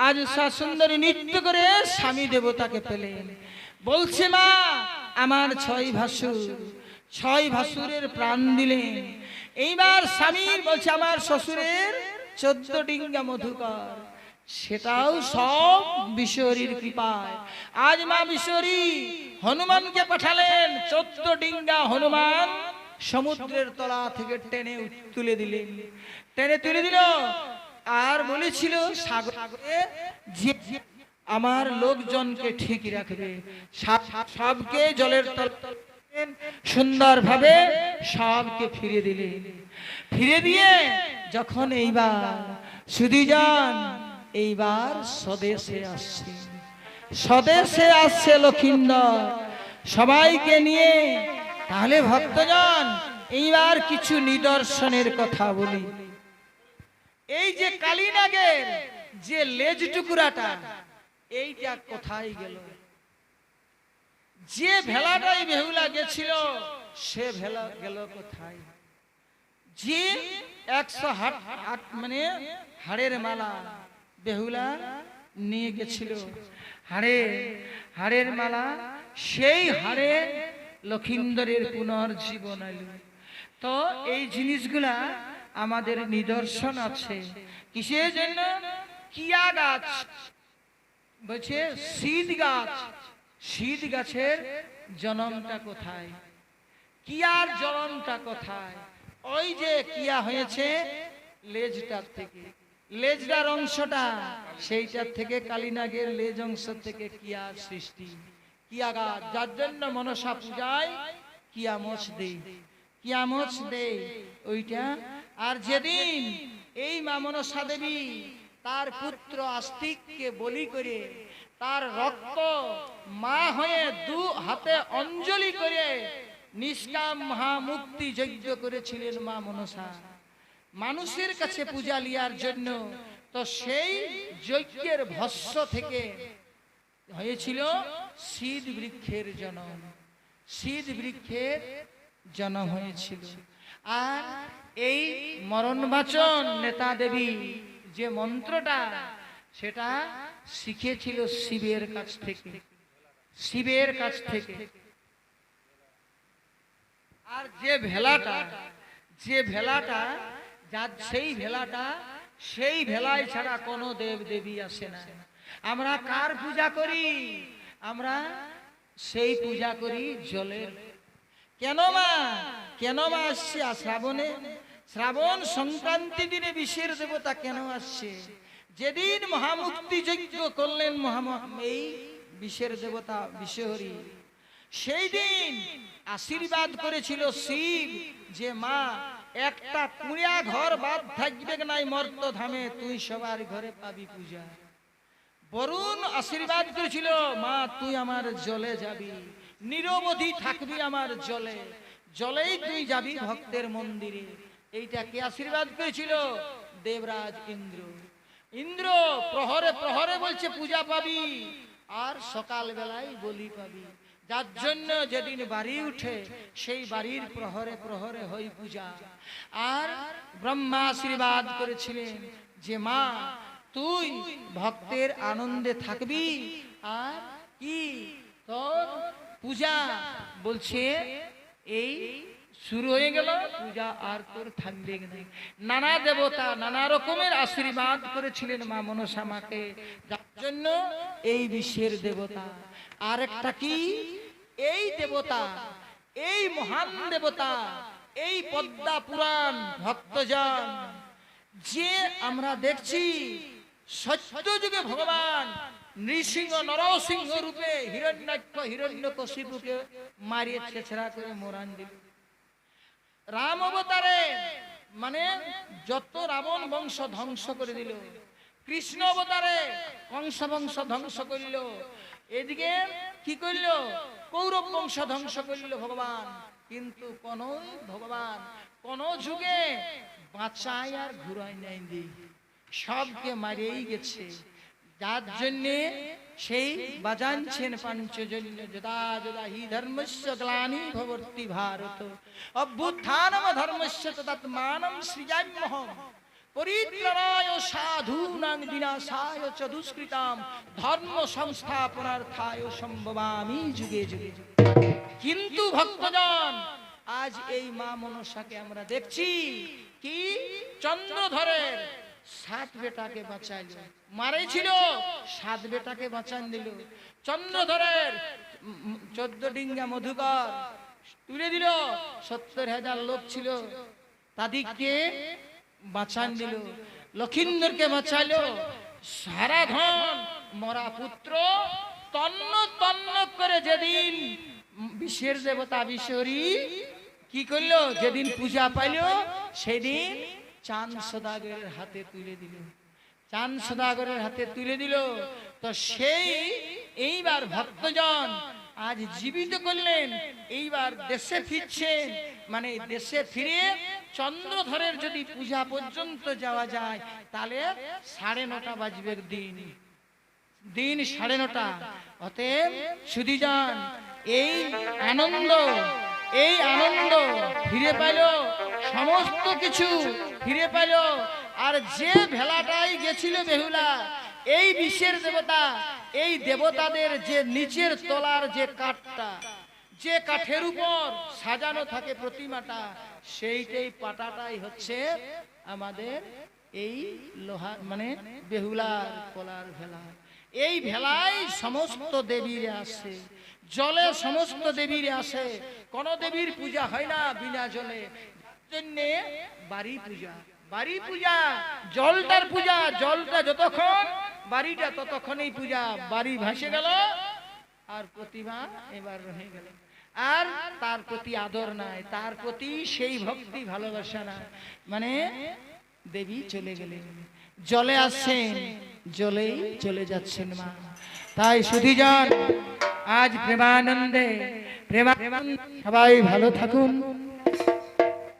আজ সুন্দরী নৃত্য করে স্বামী দেবতাকে পেলেন। বলছে মা আমার ছয় ভাসুর, ছয় ভাসুরের প্রাণ দিলেন। এইবার স্বামীর বলছে আমার শ্বশুরের 14 ডিঙ্গা মধুকর, সেটাও সব বিশ্বরীর কৃপায়। আজ মা বিশ্বরী হনুমানকে পাঠালেন, 14 ডিঙ্গা হনুমান সমুদ্রের তলা থেকে টেনে তুলে দিলেন, টেনে তুলে দিল। আর বলেছিল সাগরে যে আমার লোকজনকে ঠিক রাখবে, সবকে জলের তলায় সুন্দরভাবে সবকে ফিরে দিলেন। ফিরে দিয়ে যখন এইবার সুধীজন এইবার স্বদেশে আসছে, স্বদেশে আসছে লক্ষিন্দর সবাইকে নিয়ে। তাহলে ভক্তজন এইবার কিছু নিদর্শনের কথা বলি। এই যে কালীনাগের যে লেজ টুকরাটা, এইটা কোথায় গেল? যে ভেলাটাই বেহুলা গেছিল সে ভেলা গেল কোথায়? যে 108 মানে হাড়ের মালা বেহুলা নিয়ে গেছিল, হাড়ের মালা, সেই হাড়ে লক্ষিন্দরের পুনর্জীবন এলো। তো এই জিনিসগুলা আমাদের নিদর্শন আছে। কিসের জন্য? কিয়া গাছ বলছে, শীত গাছ, শীত গাছের জন্মটা কোথায়? কিয়ার জন্মটা কোথায়? ওই যে কিয়া হয়েছে লেজটার থেকে, লেজটার অংশটা সেইটার থেকে, কালীনাগের লেজ অংশ থেকে কিয়ার সৃষ্টি। কিয়া গাছ, যার জন্য মনসা পূজায় কিয়া মোচ দেই, কিয়া মোচ দেই ওইটা। আর যেদিন এই মা মনসা দেবী তার পুত্র আস্তিককে বলি করে তার রক্ত মা হয়ে 2 হাতে অঞ্জলি করে নিষ্কাম মহামুক্তি যজ্ঞ করেছিলেন মা মনসা মানুষের কাছে পূজা লিয়ার জন্য। তো সেই যজ্ঞের ভস্য থেকে হয়েছিল সিদ্ধ বৃক্ষের জন্ম, সিদ্ধ বৃক্ষের জন্ম হয়েছিল। আর এই মরণবাচন নেতা দেবী যে মন্ত্রটা, সেটা শিখেছিল শিবের কাছ থেকে, শিবের কাছ থেকে। আর যে ভেলাটা, যে ভেলাটা, যার সেই ভেলাটা, সেই ভেলায় ছাড়া কোনো দেব দেবী আসে না। আমরা কার পূজা করি? আমরা সেই পূজা করি জলের। কেন মা, কেন মা আসছে শ্রাবণে? শ্রাবণ সংক্রান্তি দিনে বিষের দেবতা কেন আসছে? যেদিন মহামুক্তি যজ্ঞ করলেন এই বিষের দেবতা বিষহরি, সেই দিন আশীর্বাদ করেছিল শিব যে মা একটা কুড়িয়া ঘর বাদ থাকবে নাই মর্ত ধামে, তুই সবার ঘরে পাবি পূজা। বরুণ আশীর্বাদ করেছিল মা তুই আমার জলে যাবি, নিরবধি থাকবি আমার জলে, জলেই তুই যাবি ভক্তের মন্দিরে। এইটা কে আশীর্বাদ করেছিল? দেবরাজ ইন্দ্র। ইন্দ্র প্রহরে প্রহরে বলছে পূজা পাবি, আর সকাল বেলায় বলি পাবি। যার জন্য যেদিন বাড়ি উঠে সেই বাড়ির প্রহরে প্রহরে হই পূজা। আর ব্রহ্মা আশীর্বাদ করেছিলেন যে মা তুই ভক্তের আনন্দে থাকবি, আর কি তোর পূজা বলছে এই শুরু হয়ে গেল পূজা, আর তোর থাকবে না। নানা দেবতা নানা রকমের আশীর্বাদ করেছিলেন মা মনসা মাকে, যার জন্য এই বিশ্বের দেবতা। আর একটা কি, এই দেবতা, এই মহান দেবতা, এই পদ্মা পুরাণ ভক্তজন যে আমরা দেখছি সত্য যুগে ভগবান নৃসিংহ নরসিংহ রূপে হিরণ্যাক্ষ হিরণ্যকশিপুকে মারিয়ে ছেঁচড়া করে মরান দিল। রাম অবতারে মানে যত রাবণ বংশ ধ্বংস করে দিল, কৃষ্ণ অবতারে কংস বংশ ধ্বংস করিল, এদিকে কি করল কৌরব বংশ ধ্বংস করিল ভগবান। কিন্তু কোন ভগবান কোন যুগে বাঁচায় আর ঘুরায় নাই দি, সবকে মারিয়েই গেছে। যার জন্যে সেই বাজানছেন পাঞ্চজন্য যদা যদা হি ধর্মস্য গ্লানি ভবতি ভারত অভ্যুত্থানম ধর্মস্য তদাত্মানম সৃজাম্যহম পরিত্রাণায় সাধূনাং বিনাশায় চ দুষ্কৃতাম ধর্ম সংস্থাপনার্থায় সম্ভবামি যুগে যুগে। কিন্তু ভক্তজন আজ এই মা মনসাকে আমরা দেখছি কি চন্দ্রধরের 7 বেটাকে বাঁচাইল, মারেছিল 7 বেটাকে বাঁচান দিল। চন্দ্রধরের 14 ডিঙ্গা মধুকর তুলে দিল, 70,000 লোক ছিল তাদেরকে বাঁচান দিল। লক্ষিন্দরকে বাঁচাইলো, সারা ধন মরা পুত্র তন্ন তন্ন করে যেদিন বিশ্বের দেবতা বিশ্বরী কি করলো, যেদিন পূজা পাইল সেদিন চাঁদ সদাগরের হাতে তুলে দিল। চাঁদ সদাগরের হাতে তুলে দিল। তো সেই এইবার ভক্তজন আজ জীবিত করলেন, এইবার দেশে ফিরছেন। মানে দেশে ফিরে চন্দ্রধরের যদি পূজা পর্যন্ত যাওয়া যায় তাহলে 9:30 বাজবে দিন 9:30। অতএব সুধীজন এই আনন্দ ফিরে পেল, সমস্ত কিছু ফিরে পেল। আর যে ভেলাটাই গেছিল বেহুলা, এই বিশ্বের দেবতা, এই দেবতাদের যে নিচের তলার যে কাঠটা, যে কাঠের উপর সাজানো থাকে প্রতিমাটা, সেইটাই পাটাটাই হচ্ছে আমাদের এই লোহা মানে বেহুলার কলার ভেলা। এই ভেলায় সমস্ত দেবীরা আসে, জলে সমস্ত দেবীরা আসে। কোন দেবীর পূজা হয় না বিনা জলে, জন্যে বাড়ি পূজা, জলটার পূজা। জলটা যতক্ষণ, বাড়িটা ততক্ষণই পূজা। বাড়ি ভাসে গেল আর প্রতিমা এবার রয়ে গেল, আর তার প্রতি আদর নাই, তার প্রতি সেই ভক্তি ভালোবাসা না। মানে দেবী চলে গেলেন, জলে আসছেন, জলেই চলে যাচ্ছেন মা। তাই সুধীজন আজ প্রেমানন্দে সবাই ভালো থাকুন।